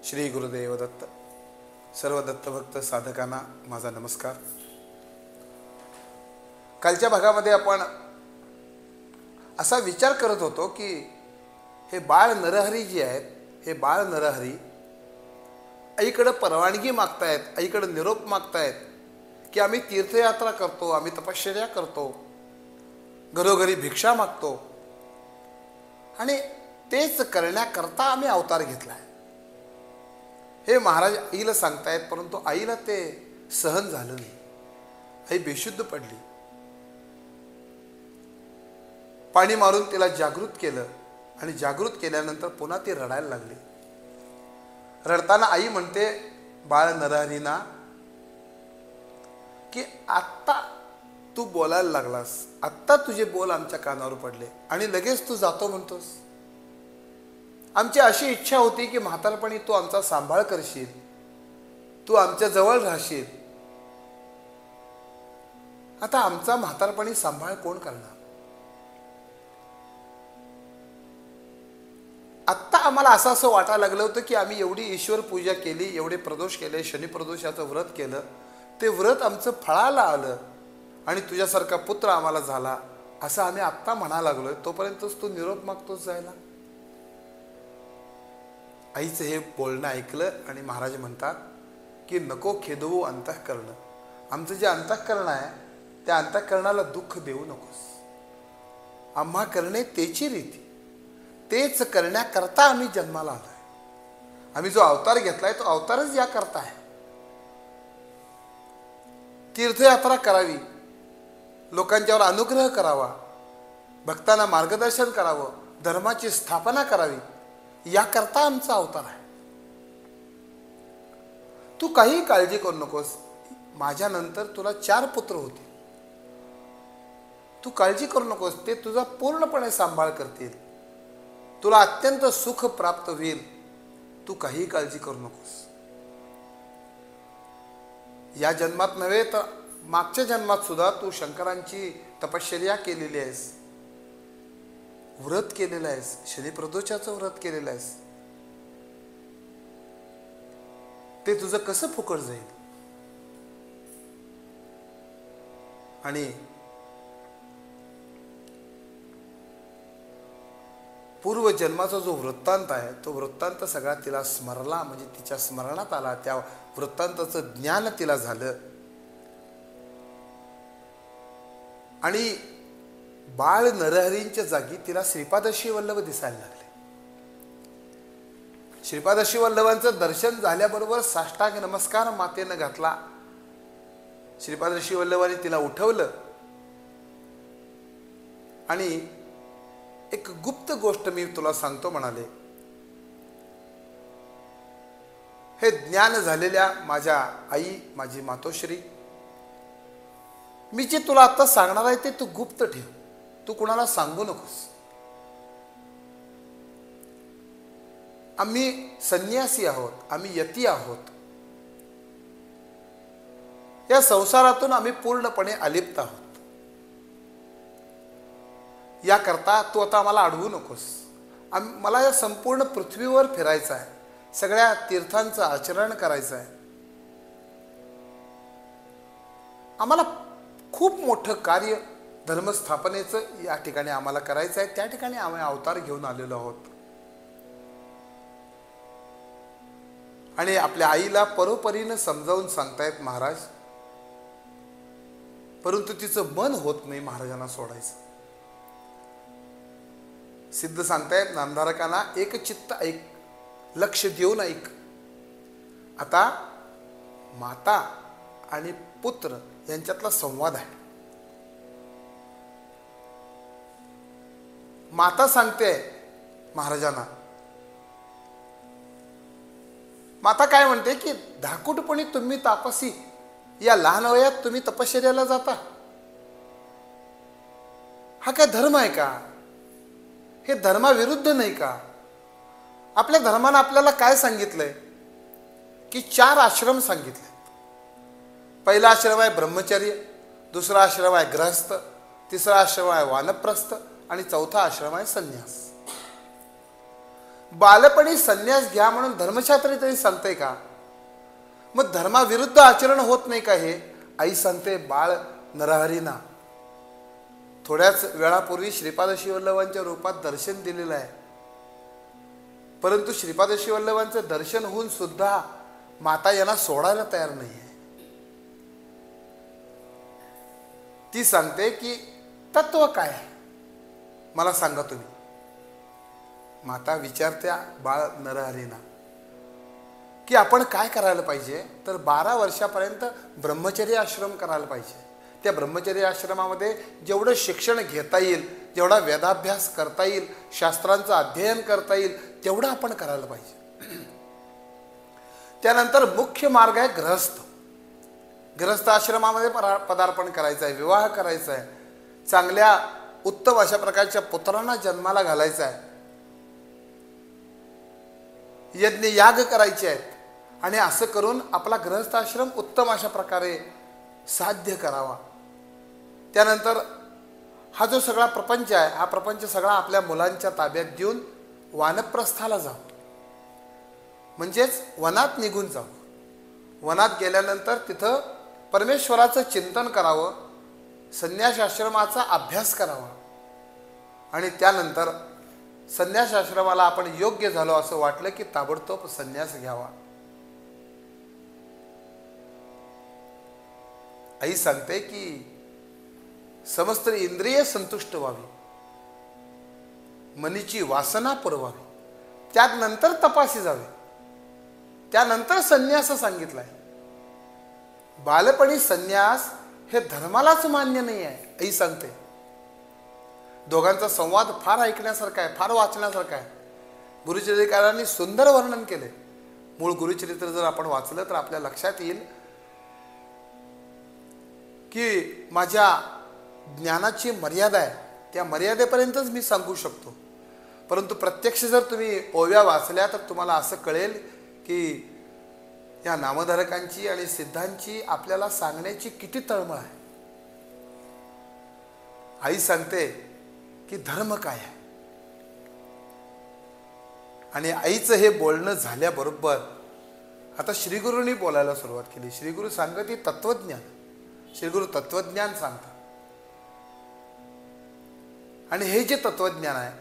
श्री गुरुदेव दत्त. सर्व दत्तभक्त साधकांना माझा नमस्कार. कालच्या भागामध्ये आपण असा विचार करत होतो की हे बाळ नरहरी जे आहेत, हे बाळ नरहरी आईकडे परवानगी मागतायत, आईकडे निरोप मागतायत की आम्ही तीर्थयात्रा करतो, आम्ही तपश्चर्या करतो, घरोघरी भिक्षा मागतो आणि तेच करण्याकरता आम्ही अवतार घेतलाय हे महाराज आईला सांगतायत. परंतु आईला ते सहन झालं नाही. आई बेशुद्ध पडली. पाणी मारून तिला जागृत केलं आणि जागृत केल्यानंतर पुन्हा ती रडायला लागली. रडताना आई म्हणते बाळ नरहरीना की आत्ता तू बोलायला लागलास, आत्ता तुझे बोल आमच्या कानावर पडले आणि लगेच तू जातो म्हणतोस. आमची अशी इच्छा होती की म्हातारपणी तू आमचा सांभाळ करशील, तू आमच्या जवळ राहशील. आता आमचा म्हातारपणी सांभाळ कोण करणार? आत्ता आम्हाला असं वाटायला लागलं होतं की आम्ही एवढी ईश्वर पूजा केली, एवढे प्रदोष केले, शनिप्रदोषाचं व्रत केलं, ते व्रत आमचं फळाला आलं आणि तुझ्यासारखा पुत्र आम्हाला झाला असं आम्ही आत्ता म्हणायला लागलोय. तोपर्यंतच तू निरोप मागतोस जायला. आईचं हे बोलणं ऐकलं आणि महाराज म्हणतात की नको खेदवू अंतःकरण. आमचं जे अंतःकरण आहे त्या अंतःकरणाला दुःख देऊ नकोस. आम्हा करणे तेची रीती, तेच करण्याकरता आम्ही जन्माला आलोय. आम्ही जो अवतार घेतलाय तो अवतारच या करता आहे. तीर्थयात्रा करावी, लोकांच्यावर अनुग्रह करावा, भक्तांना मार्गदर्शन करावं, धर्माची स्थापना करावी, याकरता आमचा अवतार आहे. तू काही काळजी करू नकोस. माझ्यानंतर तुला 4 पुत्र होतील. तू काळजी करू नकोस, ते तुझा पूर्णपणे सांभाळ करतील. तुला अत्यंत सुख प्राप्त होईल. तू काही काळजी करू नकोस. या जन्मात नव्हे तर मागच्या जन्मात सुद्धा तू शंकरांची तपश्चर्या केलेली आहेस, व्रत केलेलं आहेस, शनिप्रदोषाचं व्रत केलेलं आहेस. ते तुझं कसं फुकट जाईल? आणि पूर्व जन्माचा जो वृत्तांत आहे तो वृत्तांत सगळा तिला स्मरला, म्हणजे तिच्या स्मरणात आला. त्या वृत्तांताचं ज्ञान तिला झालं आणि बाळ नरहरींच्या जागी तिला श्रीपादश्री वल्लभ दिसायला लागले. श्रीपादश्री वल्लभांचं दर्शन झाल्याबरोबर साष्टांग नमस्कार मातेनं घातला. श्रीपादश्री वल्लभांनी तिला उठवलं आणि एक गुप्त गोष्ट मी तुला सांगतो म्हणाले. हे ज्ञान झालेल्या माझ्या आई, माझी मातोश्री, मी जे तुला आता सांगणार आहे ते तू गुप्त ठेव. तू कुणाला सांगू नकोस. आम्ही संन्यासी आहोत, आम्ही यती आहोत. या संसारातून आम्ही पूर्णपणे अलिप्त आहोत. याकरता तू आता आम्हाला अडवू नकोस. मला या संपूर्ण पृथ्वीवर फिरायचं आहे, सगळ्या तीर्थांचं आचरण करायचं आहे. आम्हाला खूप मोठं कार्य धर्मस्थापनेचं या ठिकाणी आम्हाला करायचं आहे. त्या ठिकाणी आम्ही अवतार घेऊन आलेलो आहोत. आणि आपल्या आईला परोपरीनं समजावून सांगतायत महाराज. परंतु तिचं मन होत नाही महाराजांना सोडायचं. सिद्ध सांगतायत नामधारकांना, एक चित्त ऐक, लक्ष देऊन ऐक. आता माता आणि पुत्र यांच्यातला संवाद आहे. माता सांगते महाराजांना, माता काय म्हणते की धाकूटपणी तुम्ही तापसी, या लहान वयात तुम्ही तपश्चर्याला जाता. हा काय धर्म आहे का? हे धर्माविरुद्ध नाही का? आपल्या धर्मानं आपल्याला काय सांगितलंय की 4 आश्रम सांगितले. पहिला आश्रम आहे ब्रह्मचर्य, दुसरा आश्रम आहे गृहस्थ, तिसरा आश्रम आहे वानप्रस्थ आणि चौथा आश्रम आहे संन्यास. बालपणी संन्यास घ्या म्हणून धर्मशास्त्र तरी सांगते का? मग धर्माविरुद्ध आचरण होत नाही का हे? आई सांगते बाळ नरहरीना थोड्याच वेळापूर्वी श्रीपाद श्रीवल्लभांच्या रूपात दर्शन दिलेलं आहे, परंतु श्रीपाद श्रीवल्लभांचं दर्शन होऊन सुद्धा माता यांना सोडायला तयार नाही आहे. ती सांगते की तत्व काय आहे मला सांगा तुम्ही. माता विचारत्या बाळ नरहरीना की आपण काय करायला पाहिजे? तर 12 वर्षापर्यंत ब्रह्मचर्य आश्रम करायला पाहिजे. त्या ब्रह्मचर्य आश्रमामध्ये जेवढं शिक्षण घेता येईल, जेवढा वेदाभ्यास करता येईल, शास्त्रांचं अध्ययन करता येईल तेवढं आपण करायला पाहिजे. त्यानंतर मुख्य मार्ग आहे गृहस्थ. गृहस्थ आश्रमामध्ये पदार्पण करायचं आहे, विवाह करायचा आहे, चांगल्या उत्तम अशा प्रकारच्या पुत्रांना जन्माला घालायचा आहे, यज्ञ याग करायचे आहेत आणि असं करून आपला गृहस्थ आश्रम उत्तम अशा प्रकारे साध्य करावा. त्यानंतर हा जो सगळा प्रपंच आहे, हा प्रपंच सगळा आपल्या मुलांच्या ताब्यात देऊन वानप्रस्थाला जावं, म्हणजेच वनात निघून जावं. वनात गेल्यानंतर तिथं परमेश्वराचं चिंतन करावं, संन्यास आश्रमाचा अभ्यास करावा आणि त्यानंतर संन्यास आश्रमाला आपण योग्य झालो असं वाटलं की ताबडतोब संन्यास घ्यावा. आई सांगते की समस्त इंद्रिय संतुष्ट व्हावी, मनीची वासना पुरवावी, त्यानंतर तपासी जावे, त्यानंतर संन्यास सांगितलाय. बालपणी संन्यास हे धर्मालाच मान्य नाही आहे. आई सांगते दोघांचा संवाद फार ऐकण्यासारखा आहे, फार वाचण्यासारखा आहे. गुरुचरित्रकारांनी सुंदर वर्णन केले. मूळ गुरुचरित्र जर आपण वाचलं तर आपल्या लक्षात येईल की माझ्या ज्ञानाची मर्यादा आहे, त्या मर्यादेपर्यंतच मी सांगू शकतो. परंतु प्रत्यक्ष जर तुम्ही ओव्या वाचल्या तर तुम्हाला असं कळेल की या नामधारकांची आणि सिद्धांची आपल्याला सांगण्याची किती तळमळ आहे. आई सांगते की धर्म काय आहे. आणि आईचं हे बोलणं झाल्याबरोबर आता श्रीगुरूंनी बोलायला सुरुवात केली. श्रीगुरू सांगत ही तत्वज्ञान, श्रीगुरू तत्वज्ञान सांगतात. आणि हे जे तत्वज्ञान आहे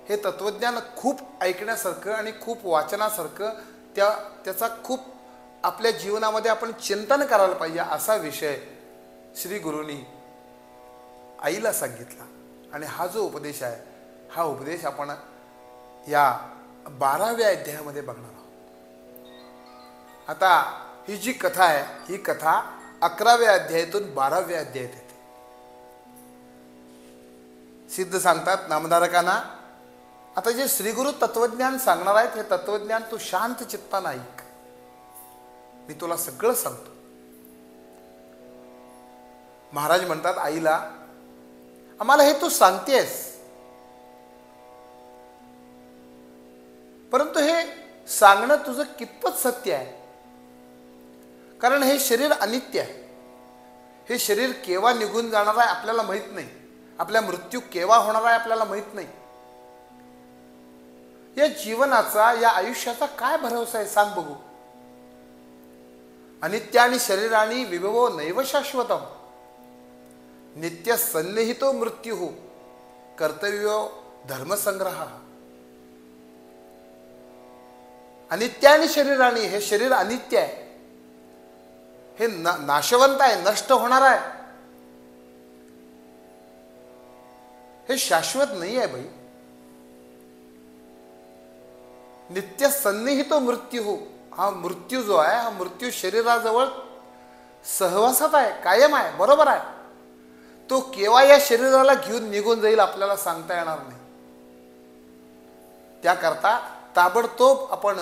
हे तत्वज्ञान खूप ऐकण्यासारखं आणि खूप वाचनासारखं, त्याचा खूप आपल्या जीवनामध्ये आपण चिंतन करायला पाहिजे असा विषय श्री गुरूंनी आईला सांगितला. आणि हा जो उपदेश आहे हा उपदेश आपण या 12व्या अध्यायामध्ये बघणार आहोत. आता ही जी कथा आहे ही कथा 11व्या अध्यायातून 12व्या अध्यायात येते. सिद्ध सांगतात नामधारकांना, आता जे श्रीगुरु तत्वज्ञान सांगणार आहेत हे तत्वज्ञान तू शांत चित्तानं ऐक, मी तुला सगळं सांगतो. महाराज म्हणतात आईला, आम्हाला हे तू सांगतेस, परंतु हे सांगणं तुझं कितपत सत्य आहे? कारण हे शरीर अनित्य आहे. हे शरीर केव्हा निघून जाणार आहे आपल्याला माहित नाही. आपला मृत्यू केव्हा होणार आहे आपल्याला माहित नाही. या जीवनाचा, या आयुष्याचा काय भरोसा आहे सांग बघू. अनित्य आणि शरीराणी विभवो नैव शाश्वतम, नित्य सन्निहितो मृत्यू कर्तव्यो धर्मसंग्रह. अनित्य आणि शरीराणी, हे शरीर अनित्य आहे, हे नाशवंत आहे, नष्ट होणार आहे, हे शाश्वत नाही आहे बाई. नित्य सन्निहितो मृत्यू, हा मृत्यू जो आहे हा मृत्यू शरीराजवळ सहवासात आहे, कायम आहे, बरोबर आहे. तो केव्हा या शरीराला घेऊन निघून जाईल आपल्याला सांगता येणार नाही. त्याकरता ताबडतोब आपण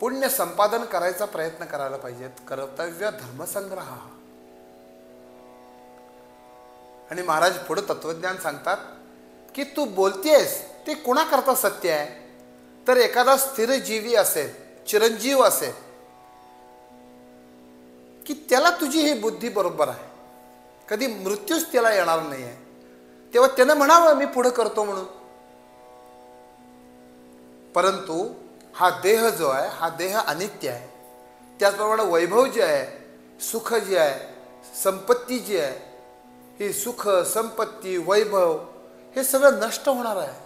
पुण्य संपादन करायचा प्रयत्न करायला पाहिजे. कर्तव्य धर्मसंग्रह. आणि महाराज पुढे तत्वज्ञान सांगतात की तू बोलतेस ते कुणाकरता सत्य आहे? तर एखादा स्थिर जीवी असेल, चिरंजीव असेल की त्याला तुझी ही बुद्धी बरोबर आहे, कधी मृत्यूच त्याला येणार नाही आहे, तेव्हा त्यानं म्हणावं मी पुढे करतो म्हणून. परंतु हा देह जो आहे हा देह अनित्य आहे. त्याचप्रमाणे वैभव जे आहे, सुख जे आहे, संपत्ती जी आहे, ही सुख संपत्ती वैभव हे सगळं नष्ट होणार आहे.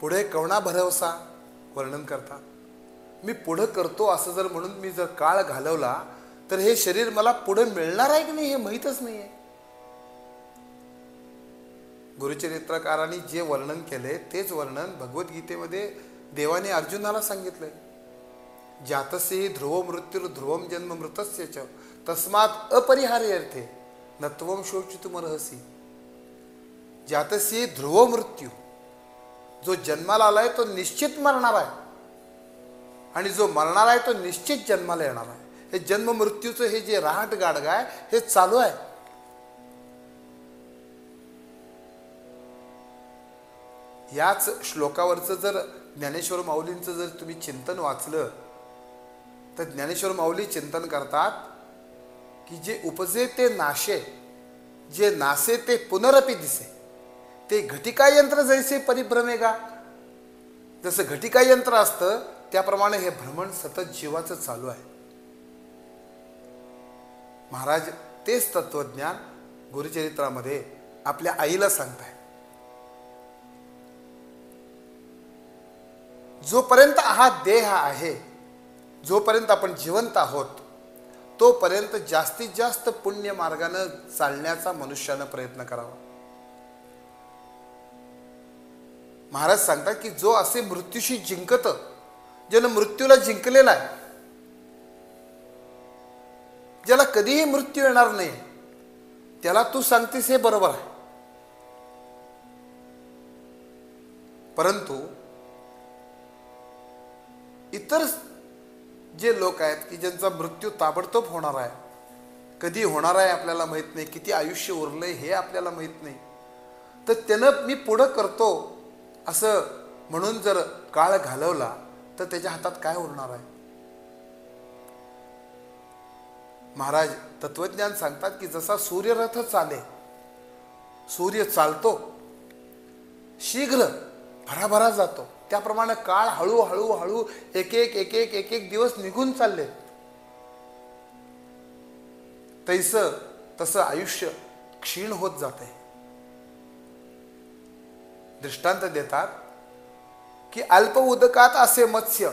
पुढे कवना भरवसा वर्णन करतात. मी पुढं करतो असं जर म्हणून मी जर काळ घालवला तर हे शरीर मला पुढे मिळणार आहे की नाही हे माहीतच नाही आहे. गुरुचरित्रकारांनी जे वर्णन केले तेच वर्णन भगवद्गीतेमध्ये देवाने अर्जुनाला सांगितलंय. जातसे ध्रुव मृत्युर ध्रुवम जन्म मृतस्य च तस्मात् अपरिहार्यर्थे नत्वम शोचितुमर्हसि. जातसे ध्रुव मृत्यू, जो जन्माला आलाय तो निश्चित मरणार आहे आणि जो मरणार आहे तो निश्चित जन्माला येणार आहे. हे जन्म मृत्यूचं हे जे रहाट गाडगा आहे हे चालू आहे. याच श्लोकावरचं जर ज्ञानेश्वर माऊलींचं जर तुम्ही चिंतन वाचलं तर ज्ञानेश्वर माऊली चिंतन करतात की जे उपजे ते नाशे, जे नासे ते पुनरपी दिसे, ते घटिका यंत्र जैसे परिभ्रमेगा. जसं घटिका यंत्र असतं त्याप्रमाणे हे भ्रमण सतत जीवाचं चालू आहे. महाराज तेच तत्वज्ञान गुरुचरित्रामध्ये आपल्या आईला सांगताय. जोपर्यंत हा देह आहे, जोपर्यंत आपण जिवंत आहोत तोपर्यंत जास्तीत जास्त पुण्य मार्गाने चालण्याचा मनुष्यानं प्रयत्न करावा. महाराज सांगतात की जो असे मृत्यूशी जिंकत, ज्यानं मृत्यूला जिंकलेला आहे, ज्याला कधीही मृत्यू येणार नाही, त्याला तू सांगतेस हे बरोबर आहे. परंतु इतर जे लोक आहेत की ज्यांचा मृत्यू ताबडतोब होणार आहे, कधी होणार आहे आपल्याला माहित नाही, किती आयुष्य उरलंय हे आपल्याला माहित नाही, तर त्यानं मी पुढं करतो असं म्हणून जर काळ घालवला तर त्याच्या हातात काय उरणार आहे. महाराज तत्वज्ञान सांगतात की जसा सूर्यरथ चाले, सूर्य चालतो शीघ्र भराभरा जातो, त्याप्रमाणे काळ हळूहळू हळू एक एक एक एक एक एक दिवस निघून चालले. तसं आयुष्य क्षीण होत जाते. दृष्टांत देतात की अल्प उदकात असे मत्स्य,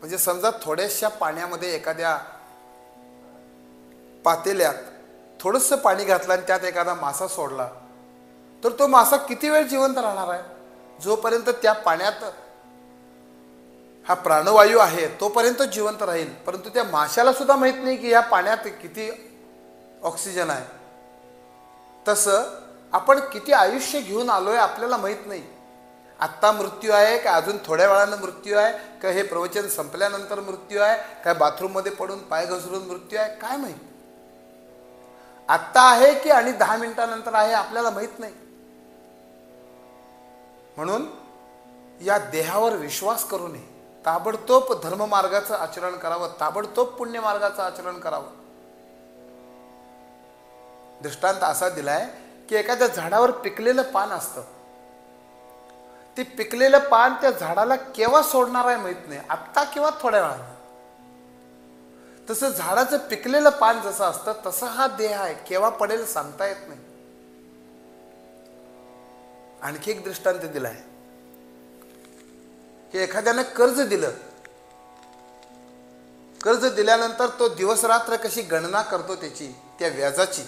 म्हणजे समजा थोड्याशा पाण्यामध्ये एखाद्या पातेल्यात थोडंसं पाणी घातलं आणि त्यात एखादा मासा सोडला तर तो मासा किती वेळ जिवंत राहणार आहे. जोपर्यंत त्या पाण्यात हा प्राणवायू आहे तोपर्यंत जिवंत राहील. परंतु त्या माशाला सुद्धा माहित नाही की या पाण्यात किती ऑक्सिजन आहे. तसं आपण किती आयुष्य घेऊन आलोय आपल्याला माहित नाही. आत्ता मृत्यू आहे का अजून थोड्या वेळानं मृत्यू आहे का हे प्रवचन संपल्यानंतर मृत्यू आहे काय बाथरूममध्ये पडून पाय घसरून मृत्यू आहे काय माहित. आत्ता आहे की आणि 10 मिनिटानंतर आहे आपल्याला माहित नाही. म्हणून या देहावर विश्वास करू नये. ताबडतोब धर्ममार्गाचं आचरण करावं, ताबडतोब पुण्यमार्गाचं आचरण करावं. दृष्टांत असा दिलाय की एखाद्या झाडावर पिकलेलं पान असतं, ते पिकलेलं पान त्या झाडाला केव्हा सोडणार आहे माहित नाही, आत्ता किंवा थोड्या वेळानं. तसं झाडाचं पिकलेलं पान जसं असतं तसं हा देह आहे, केव्हा पडेल सांगता येत नाही. आणखी एक दृष्टांत दिलाय की एखाद्याने कर्ज दिलं, कर्ज दिल्यानंतर तो दिवस रात्र कशी गणना करतो त्याची त्या व्याजाची,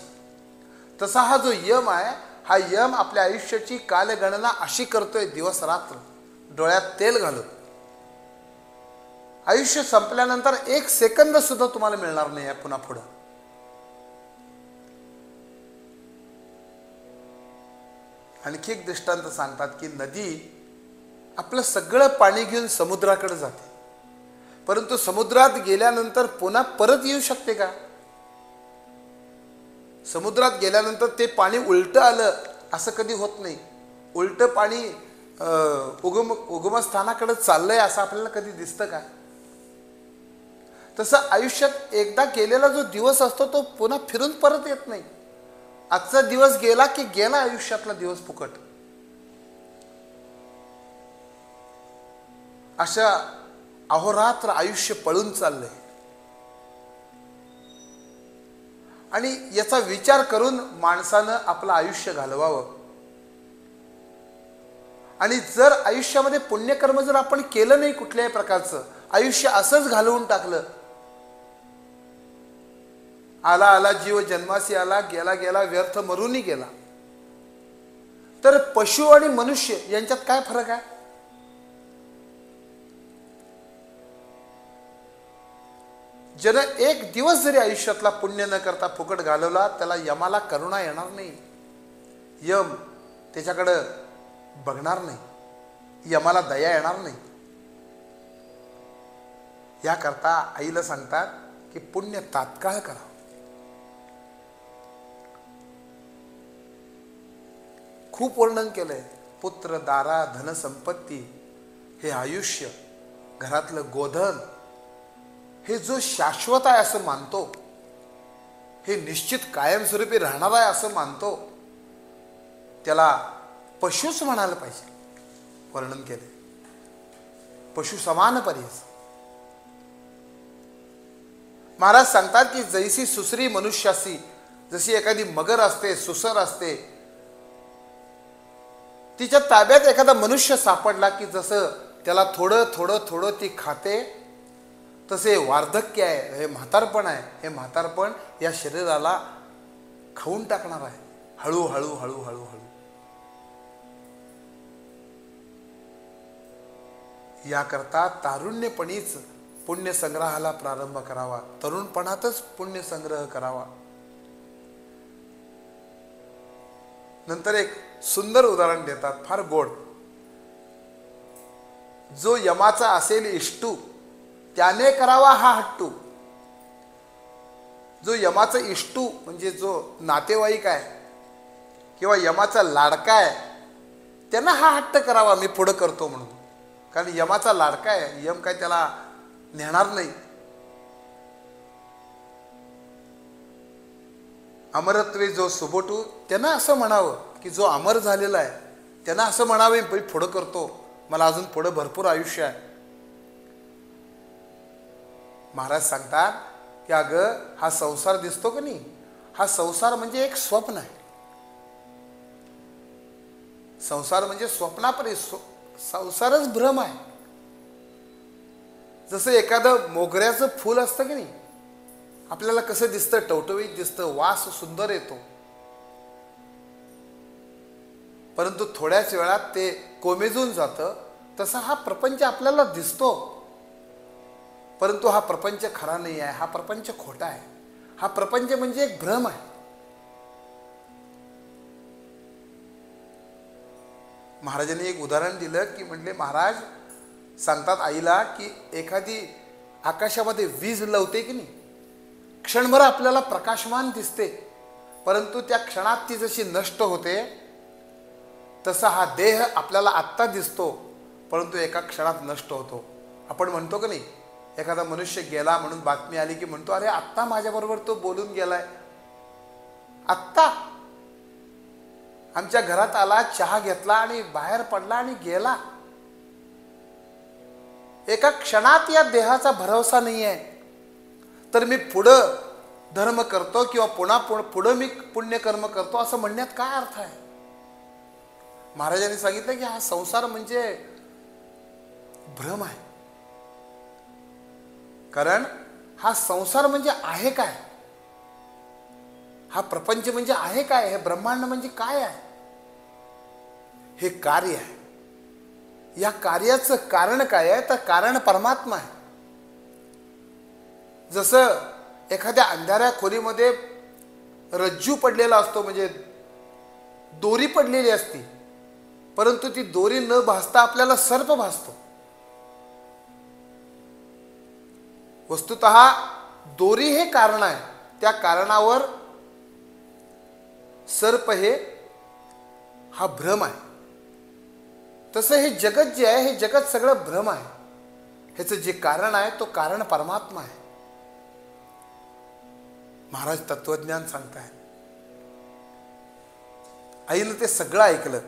तसा हा जो यम आहे हा यम आपल्या आयुष्याची कालगणना अशी करतोय दिवस रात्र डोळ्यात तेल घालून. आयुष्य संपल्यानंतर 1 सेकंद सुद्धा तुम्हाला मिळणार नाही आहे पुन्हा पुढं. आणखी एक दृष्टांत सांगतात की नदी आपलं सगळं पाणी घेऊन समुद्राकडे जाते, परंतु समुद्रात गेल्यानंतर पुन्हा परत येऊ शकते का. समुद्रात गेल्यानंतर ते पाणी उलटं आलं असं कधी होत नाही. उलटं पाणी उगमस्थानाकडे चाललंय असं आपल्याला कधी दिसतं का. तसं आयुष्यात एकदा गेलेला जो दिवस असतो तो पुन्हा फिरून परत येत नाही. आजचा दिवस गेला की गेला आयुष्यातला दिवस फुकट. अशा अहोरात्र आयुष्य पळून चाललंय. आणि याचा विचार करून माणसानं आपलं आयुष्य घालवावं. आणि जर आयुष्यामध्ये पुण्यकर्म जर आपण केलं नाही, कुठल्याही प्रकारचं आयुष्य असंच घालवून टाकलं, आला आला जीव जन्मासी आला, गेला गेला व्यर्थ मरूनही गेला, तर पशु आणि मनुष्य यांच्यात काय फरक आहे? ज्यानं एक दिवस जरी आयुष्यातला पुण्य न करता फुकट घालवला, त्याला यमाला करुणा येणार नाही. यम त्याच्याकडं बघणार नाही, यमाला दया येणार नाही. याकरता आईला सांगतात की पुण्य तात्काळ करा. खूप वर्णन केलंय. पुत्र, दारा, धन, संपत्ती, हे आयुष्य, घरातलं गोधन, हे जो शाश्वत आहे असं मानतो, हे निश्चित कायमस्वरूपी राहणार आहे असं मानतो, त्याला पशुच म्हणायला पाहिजे. वर्णन केले पशु समान परीस. महाराज सांगतात की जैसी सुसरी मनुष्यासी, जशी एखादी मगर असते, सुसर असते, तिच्या ताब्यात एखादा मनुष्य सापडला की जसं त्याला थोडं थोडं थोडं ती खाते, तसे वार्धक्य आहे, हे म्हातारपण आहे, हे म्हातारपण या शरीराला खाऊन टाकणार आहे, हळूहळू हळूहळू हळू. याकरता तारुण्यपणीच पुण्यसंग्रहाला प्रारंभ करावा, तरुणपणातच पुण्यसंग्रह करावा. नंतर एक सुंदर उदाहरण देतात, फार गोड. जो यमाचा असेल इष्टू, त्याने करावा हा हट्टू. जो यमाचा इष्टू म्हणजे जो नातेवाईक आहे किंवा यमाचा लाडका आहे, त्यांना हा हट्ट करावा, मी पुढं करतो म्हणून. कारण यमाचा लाडका आहे, यम काय त्याला नेणार नाही. अमरत्वे जो सुबोटू, त्यांना असं म्हणावं की जो अमर झालेला आहे, त्यांना असं म्हणावे, मी पुढं करतो, मला अजून पुढं भरपूर आयुष्य आहे. महाराज सांगतात की अगं हा संसार दिसतो का नाही, हा संसार म्हणजे एक स्वप्न आहे. संसार म्हणजे स्वप्नापरी, संसारच भ्रम आहे. जसं एखादं मोगऱ्याचं फूल असतं की नाही, आपल्याला कसं दिसतं, टवटवीत दिसतं, वास सुंदर येतो, परंतु थोड्याच वेळात ते कोमेजून जातं. तसा हा प्रपंच आपल्याला दिसतो, परंतु हा प्रपंच खरा नाही आहे, हा प्रपंच खोटा आहे. हा प्रपंच म्हणजे एक भ्रम आहे. महाराजांनी एक उदाहरण दिलं की म्हणले, महाराज सांगतात आईला की एखादी आकाशामध्ये वीज लावते की नाही, क्षणभर आपल्याला प्रकाशमान दिसते, परंतु त्या क्षणात ती जशी नष्ट होते, तसा हा देह आपल्याला आत्ता दिसतो, परंतु एका क्षणात नष्ट होतो. आपण म्हणतो की नाही, एखादा मनुष्य गेला म्हणून बातमी आली की म्हणतो, अरे आत्ता माझ्याबरोबर तो बोलून गेलाय, आत्ता आमच्या घरात आला, चहा घेतला आणि बाहेर पडला आणि गेला. एका क्षणात या देहाचा भरोसा नाही आहे, तर मी पुढं धर्म करतो किंवा पुढं मी पुण्यकर्म करतो असं म्हणण्यात काय अर्थ आहे? महाराजांनी सांगितलं की हा संसार म्हणजे भ्रम आहे. कारण हा संसार म्हणजे आहे काय, हा प्रपंच म्हणजे आहे काय, हे ब्रह्मांड म्हणजे काय आहे? हे कार्य आहे. या कार्याचं कारण काय आहे, तर कारण परमात्मा आहे. जसं एखाद्या अंधाऱ्या खोलीमध्ये रज्जू पडलेला असतो, म्हणजे दोरी पडलेली असती, परंतु ती दोरी न भासता आपल्याला सर्प भासतो. वस्तुतः दोरी हे कारण आहे, त्या कारणावर सर्प हे हा भ्रम आहे. तसं हे जगत जे आहे, हे जगत सगळं भ्रम आहे. ह्याचं जे कारण आहे तो कारण परमात्मा आहे. महाराज तत्वज्ञान सांगतायत. आईनं ते सगळं ऐकलं.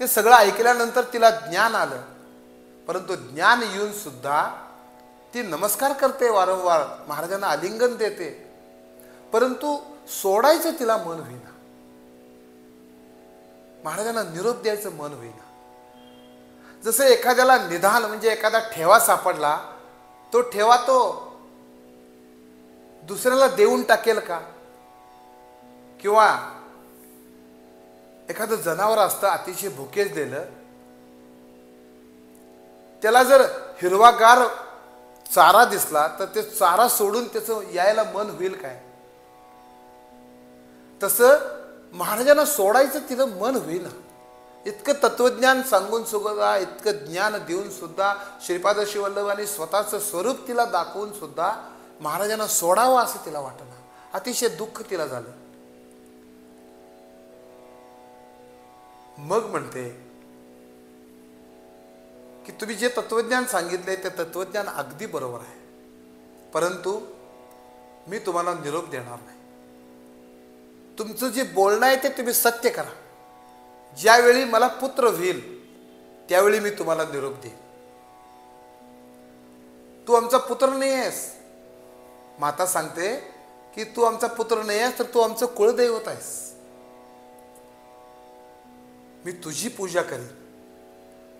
ते सगळं ऐकल्यानंतर तिला ज्ञान आलं, परंतु ज्ञान येऊन सुद्धा ती नमस्कार करते, वारंवार महाराजांना आलिंगन देते, परंतु सोडायचं तिला मन होईना, महाराजांना निरोप द्यायचं मन होईना. जसं एखाद्याला निधान म्हणजे एखादा ठेवा सापडला, तो ठेवा तो दुसऱ्याला देऊन टाकेल का? किंवा एखादं जनावर असतं अतिशय भुकेच दिलं, त्याला जर हिरवागार चारा दिसला तर ते चारा सोडून त्याचं यायला मन होईल काय? तसं महाराजांना सोडायचं तिला मन होईना. इतकं तत्वज्ञान सांगून सुद्धा, इतकं ज्ञान देऊन सुद्धा, श्रीपाद श्रीवल्लभांनी स्वतःचं स्वरूप तिला दाखवून सुद्धा महाराजांना सोडावं असं तिला वाटलं. अतिशय दुःख तिला झालं. मग म्हणते की तुम्ही जे तत्वज्ञान सांगितले ते तत्वज्ञान अगदी बरोबर आहे, परंतु मी तुम्हाला निरोप देणार नाही. तुमचं जे बोलणं आहे ते तुम्ही सत्य करा. ज्यावेळी मला पुत्र होईल त्यावेळी मी तुम्हाला निरोप देईन. तू आमचा पुत्र नाही आहेस. माता सांगते की तू आमचा पुत्र नाही आहेस तर तू आमचं कुळदैवत आहेस. मी तुझी पूजा करीन.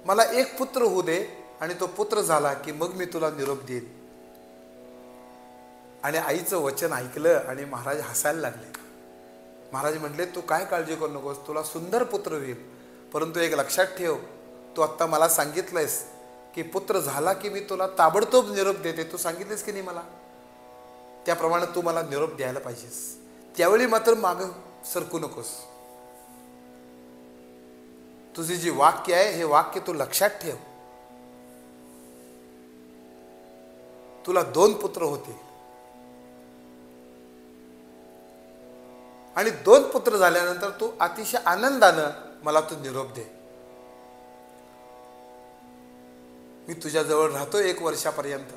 मला एक पुत्र होऊ दे आणि तो पुत्र झाला की मग मी तुला निरोप देईन. आणि आईचं वचन ऐकलं आणि महाराज हसायला लागले. महाराज म्हटले, तू काय काळजी करू नकोस, तुला सुंदर पुत्र होईल, परंतु एक लक्षात ठेव, तू आत्ता मला सांगितलंयस की पुत्र झाला की मी तुला ताबडतोब निरोप देते. तू सांगितलेस की नाही मला, त्याप्रमाणे तू मला निरोप द्यायला पाहिजेस. त्यावेळी मात्र मागं सरकू नकोस. तुझे जे वाक्य आहे हे वाक्य तू लक्षात ठेव. तुला 2 पुत्र होते आणि 2 पुत्र झाल्यानंतर तू अतिशय आनंदानं मला तू निरोप दे. मी तुझ्याजवळ राहतो 1 वर्षापर्यंत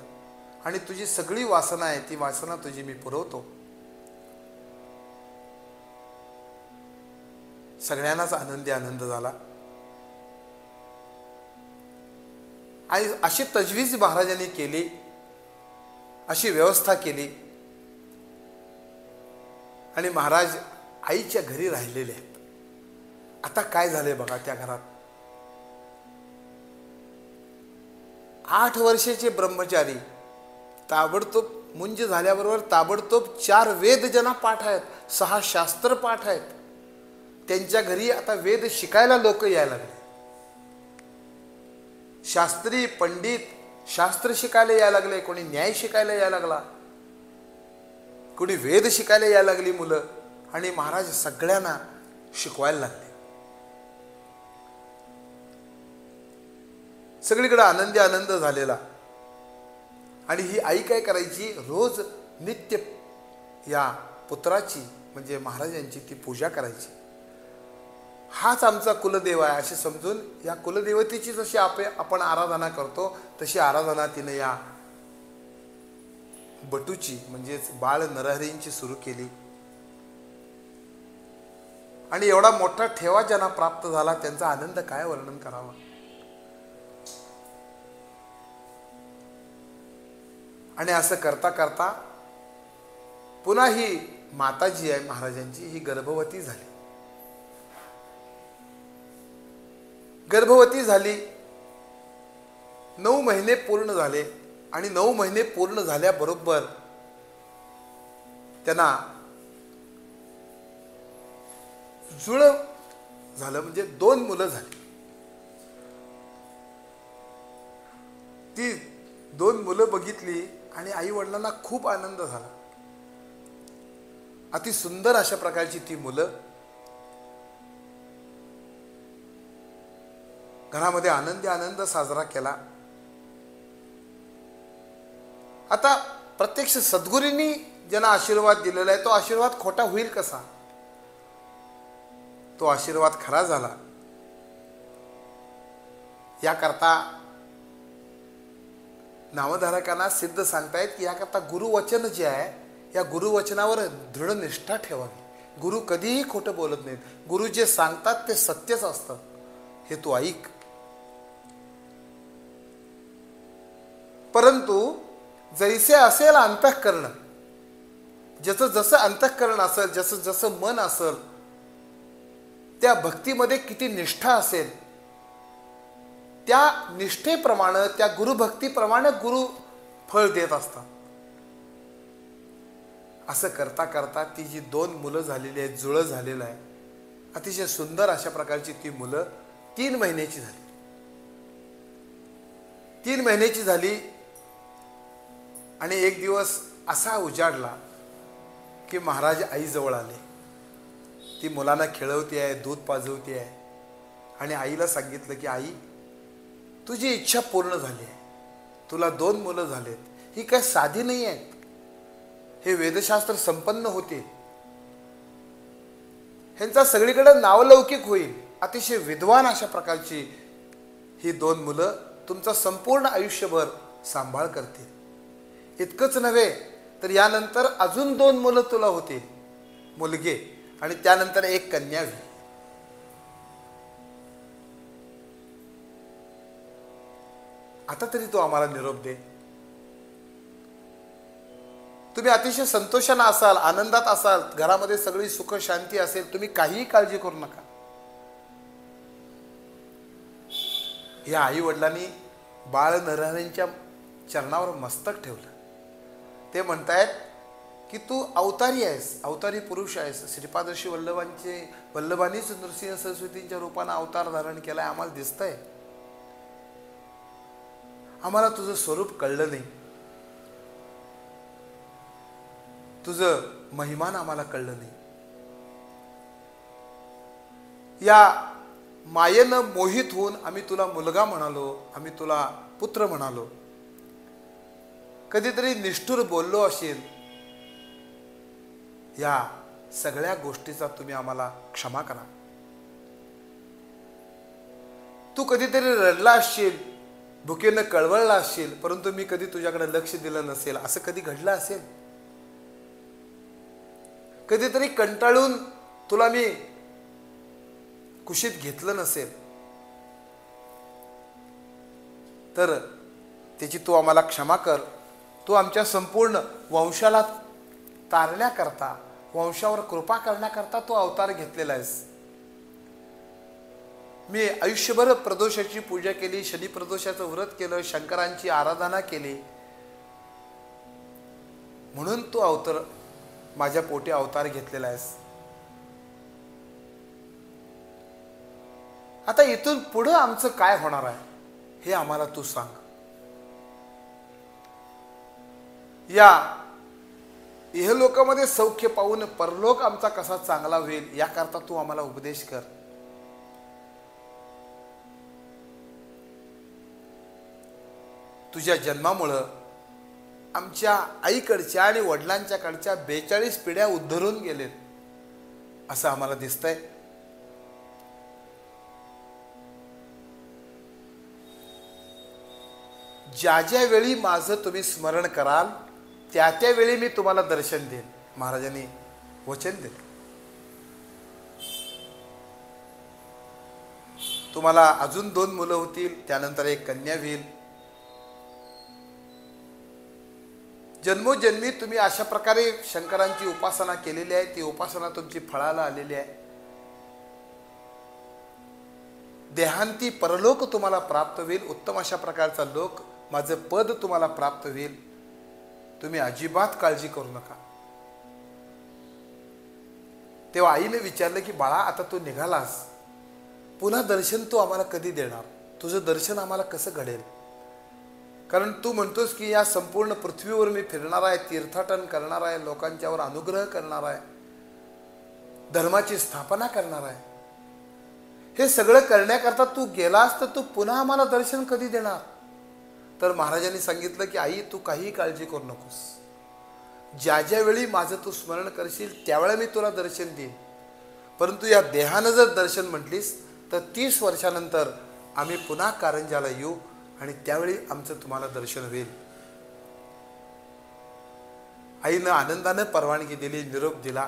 आणि तुझी सगळी वासना आहे ती वासना तुझी मी पुरवतो. सगळ्यांनाच आनंदी आनंद झाला. आणि अशी तजवीज महाराजांनी केली, अशी व्यवस्था केली आणि महाराज आईच्या घरी राहिलेले आहेत. आता काय झालंय बघा त्या घरात. 8 वर्षाचे ब्रह्मचारी ताबडतोब मुंज झाल्याबरोबर ताबडतोब 4 वेद ज्यांना पाठ आहेत, 6 शास्त्र पाठ आहेत, त्यांच्या घरी आता वेद शिकायला लोक यायला लागले. शास्त्री पंडित शास्त्र शिकायला यायला लागले, कोणी न्याय शिकायला यायला लागला, कोणी वेद शिकायला यायला लागली मुलं. आणि महाराज सगळ्यांना शिकवायला लागले. सगळीकडे आनंदी आनंद झालेला. आणि ही आई काय करायची, रोज नित्य या पुत्राची म्हणजे महाराजांची ती पूजा करायची. हाच आमचा कुलदेव आहे असे समजून या कुलदेवतेची जशी आपण आराधना करतो तशी आराधना तिने या बटूची म्हणजेच बाळ नरहरींची सुरू केली. आणि एवढा मोठा ठेवा ज्यांना प्राप्त झाला त्यांचा आनंद काय वर्णन करावा. आणि असं करता करता पुन्हा ही माता जी आहे महाराजांची ही गर्भवती झाली. गर्भवती झाली, 9 महिने पूर्ण झाले. आणि 9 महिने पूर्ण झाल्याबरोबर त्यांना जुळ झालं, म्हणजे 2 मुलं झाली. ती 2 मुलं बघितली आणि आई वडिलांना खूप आनंद झाला. अति सुंदर अशा प्रकारची ती मुलं. घरामध्ये आनंदी आनंद साजरा केला. आता प्रत्यक्ष सद्गुरूंनी ज्यांना आशीर्वाद दिलेला आहे तो आशीर्वाद खोटा होईल कसा. तो आशीर्वाद खरा झाला. याकरता नामधारकांना सिद्ध सांगतायत की याकरता गुरुवचन जे आहे या गुरुवचनावर दृढ निष्ठा ठेवावी. गुरु कधीही खोटं बोलत नाहीत. गुरु जे सांगतात ते सत्यच असतं हे तू ऐक. परंतु जैसे असेल अंतःकरण, ज्याचं जसं अंतःकरण असेल, जसं जसं मन असेल, त्या भक्तीमध्ये किती निष्ठा असेल, त्या निष्ठेप्रमाणे, त्या गुरुभक्तीप्रमाणे गुरु फळ देत असतात. असं करता करता ती जी 2 मुलं झालेली आहेत, जुळं झालेलं आहे, अतिशय सुंदर अशा प्रकारची ती मुलं 3 महिन्याची झाली. 3 महिन्याची झाली आणि एक दिवस असा उजाडला की महाराज आईजवळ आले. ती मुलांना खेळवते आहे, दूध पाजवते आहे आणि आईला सांगितलं की आई, तुझी इच्छा पूर्ण झाली आहे, तुला 2 मुलं झालेत. ही काय साधी नाही आहेत, हे वेदशास्त्र संपन्न होते, ह्यांचा सगळीकडे नावलौकिक होईल. अतिशय विद्वान अशा प्रकारची ही 2 मुलं तुमचं संपूर्ण आयुष्यभर सांभाळ करतील. इतकंच नव्हे तर यानंतर अजून 2 मुलं तुला होतील, मुलगे, आणि त्यानंतर एक कन्या होईल. आता तरी तू आम्हाला निरोप दे. तुम्ही अतिशय संतोषानं असाल, आनंदात असाल, घरामध्ये सगळी सुख शांती असेल, तुम्ही काहीही काळजी करू नका. या आई वडिलांनी बाळ नरहरींच्या चरणावर मस्तक ठेवलं. ते म्हणतायत की तू अवतारी आहेस, अवतारी पुरुष आहेस. श्रीपादर्शी वल्लभांनीच नृसिंह सरस्वतींच्या रूपानं अवतार धारण केलाय, आम्हाला दिसतंय. आम्हाला तुझं स्वरूप कळलं नाही, तुझं महिमान आम्हाला कळलं नाही. या मायेनं मोहित होऊन आम्ही तुला मुलगा म्हणालो, आम्ही तुला पुत्र म्हणालो. कधीतरी निष्ठुर बोललो असेल, या सगळ्या गोष्टीचा तुम्ही आम्हाला क्षमा करा. तू कधीतरी रडला असशील, भुकेनं कळवळला असशील, परंतु मी कधी तुझ्याकडे लक्ष दिलं नसेल, असं कधी घडलं असेल. कधीतरी कंटाळून तुला मी कुशीत घेतलं नसेल, तर त्याची तू आम्हाला क्षमा कर. तू आमच्या संपूर्ण वंशाला तारण्याकरता, वंशावर कृपा करण्याकरता तू अवतार घेतलेला आहेस. मी आयुष्यभर प्रदोषाची पूजा केली, शनी प्रदोषाचं व्रत केलं, शंकरांची आराधना केली, म्हणून तू अवतार माझ्या पोटी अवतार घेतलेला आहेस. आता इथून पुढं आमचं काय होणार आहे हे आम्हाला तू सांग. या इहलोकामध्ये सौख्य पाहून परलोक आमचा कसा चांगला होईल याकरता तू आम्हाला उपदेश कर. तुझ्या जन्मामुळं आमच्या आईकडच्या आणि वडिलांच्याकडच्या 42 पिढ्या उद्धरून गेलेत असं आम्हाला दिसतंय. ज्या ज्या वेळी माझं तुम्ही स्मरण कराल त्या त्यावेळी मी तुम्हाला दर्शन देईन, महाराजांनी वचन दिले. तुम्हाला अजून 2 मुलं होतील, त्यानंतर एक कन्या होईल. जन्मोजन्मी तुम्ही अशा प्रकारे शंकरांची उपासना केलेली आहे, ती उपासना तुमची फळाला आलेली आहे. देहांती परलोक तुम्हाला प्राप्त होईल, उत्तम अशा प्रकारचा लोक, माझं पद तुम्हाला प्राप्त होईल. तुम्ही अजिबात काळजी करू नका. तेव्हा आईने विचारलं की बाळा, आता तू निघालास, पुन्हा दर्शन तू आम्हाला कधी देणार? तुझं दर्शन आम्हाला कसं घडेल? कारण तू म्हणतोस की या संपूर्ण पृथ्वीवर मी फिरणार आहे, तीर्थाटन करणार आहे, लोकांच्यावर अनुग्रह करणार आहे, धर्माची स्थापना करणार आहे. हे सगळं करण्याकरता तू गेलास तर तू पुन्हा आम्हाला दर्शन कधी देणार? तर महाराजांनी सांगितलं की आई, तू काही काळजी करू नकोस. ज्या ज्या वेळी माझं तू स्मरण करशील त्यावेळी मी तुला दर्शन देईन. परंतु या देहानं जर दर्शन म्हटलीस तर 30 वर्षानंतर आम्ही पुन्हा कारंजाला येऊ आणि त्यावेळी आमचं तुम्हाला दर्शन होईल. आईनं आनंदानं परवानगी दिली, निरोप दिला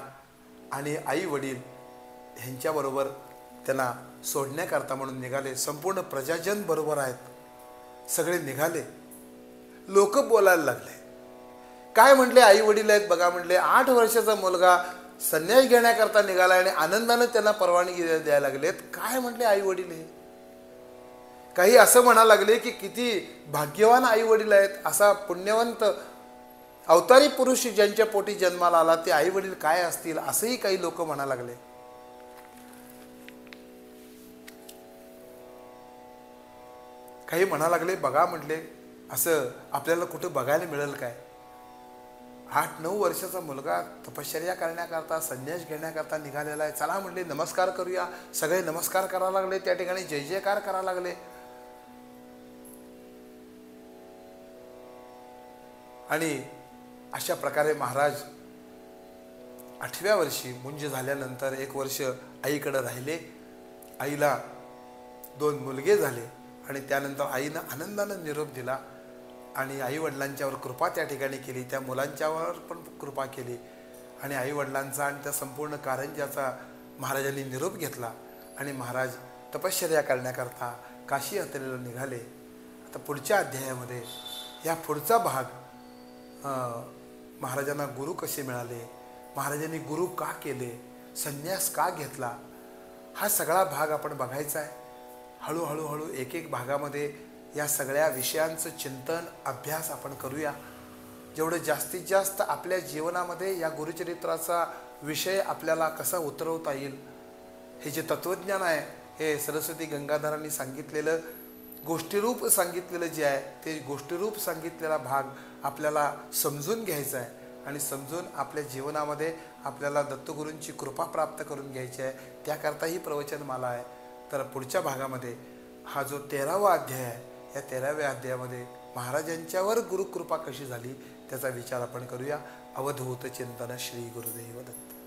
आणि आई वडील ह्यांच्याबरोबर त्यांना सोडण्याकरता म्हणून निघाले. संपूर्ण प्रजाजन बरोबर आहेत, सगळे निघाले. लोक बोलायला लागले. काय म्हटले? आई वडील आहेत बघा म्हटले. 8 वर्षाचा मुलगा संन्यास घेण्याकरता निघाला आणि आनंदाने त्यांना परवानगी द्यायला लागलेत. काय म्हटले आई वडील हे? काही असं म्हणा लागले की किती भाग्यवान आई वडील आहेत, असा पुण्यवंत अवतारी पुरुष ज्यांच्या पोटी जन्माला आला ते आई वडील काय असतील, असंही काही लोक म्हणा लागले. काही म्हणा लागले, बघा म्हटले असं आपल्याला कुठं बघायला मिळेल काय? 8-9 वर्षाचा मुलगा तपश्चर्या करण्याकरता संन्यास घेण्याकरता निघालेला आहे. चला म्हटले नमस्कार करूया. सगळे नमस्कार करायला लागले, त्या ठिकाणी जय जयकार करायला लागले. आणि अशा प्रकारे महाराज 8व्या वर्षी मुंज झाल्यानंतर 1 वर्ष आईकडे राहिले. आईला 2 मुलगे झाले आणि त्यानंतर आईनं आनंदानं निरोप दिला आणि आईवडिलांच्यावर कृपा त्या ठिकाणी केली. त्या मुलांच्यावर पण कृपा केली आणि आईवडिलांचा आणि त्या संपूर्ण कारंज्याचा महाराजांनी निरोप घेतला आणि महाराज तपश्चर्या करण्याकरता काशी यात्रेला निघाले. आता पुढच्या अध्यायामध्ये या पुढचा भाग महाराजांना गुरु कसे मिळाले, महाराजांनी गुरु का केले, संन्यास का घेतला, हा सगळा भाग आपण बघायचा आहे. हळूहळू एक भागामध्ये या सगळ्या विषयांचं चिंतन अभ्यास आपण करूया. जेवढं जास्तीत जास्त आपल्या जीवनामध्ये या गुरुचरित्राचा विषय आपल्याला कसा उतरवता येईल, हे जे तत्त्वज्ञान आहे हे सरस्वती गंगाधरांनी सांगितलेलं गोष्टीरूप सांगितलेलं जे आहे ते गोष्टीरूप सांगितलेला भाग आपल्याला समजून घ्यायचा आहे आणि समजून आपल्या जीवनामध्ये आपल्याला दत्तगुरूंची कृपा प्राप्त करून घ्यायची आहे. त्याकरता ही प्रवचनमाला आहे. तर पुढच्या भागामध्ये हा जो 13वा अध्याय आहे, या 13व्या अध्यायामध्ये महाराजांच्यावर गुरुकृपा कशी झाली त्याचा विचार आपण करूया. अवधूत चिंतन. श्री गुरुदेव दत्त.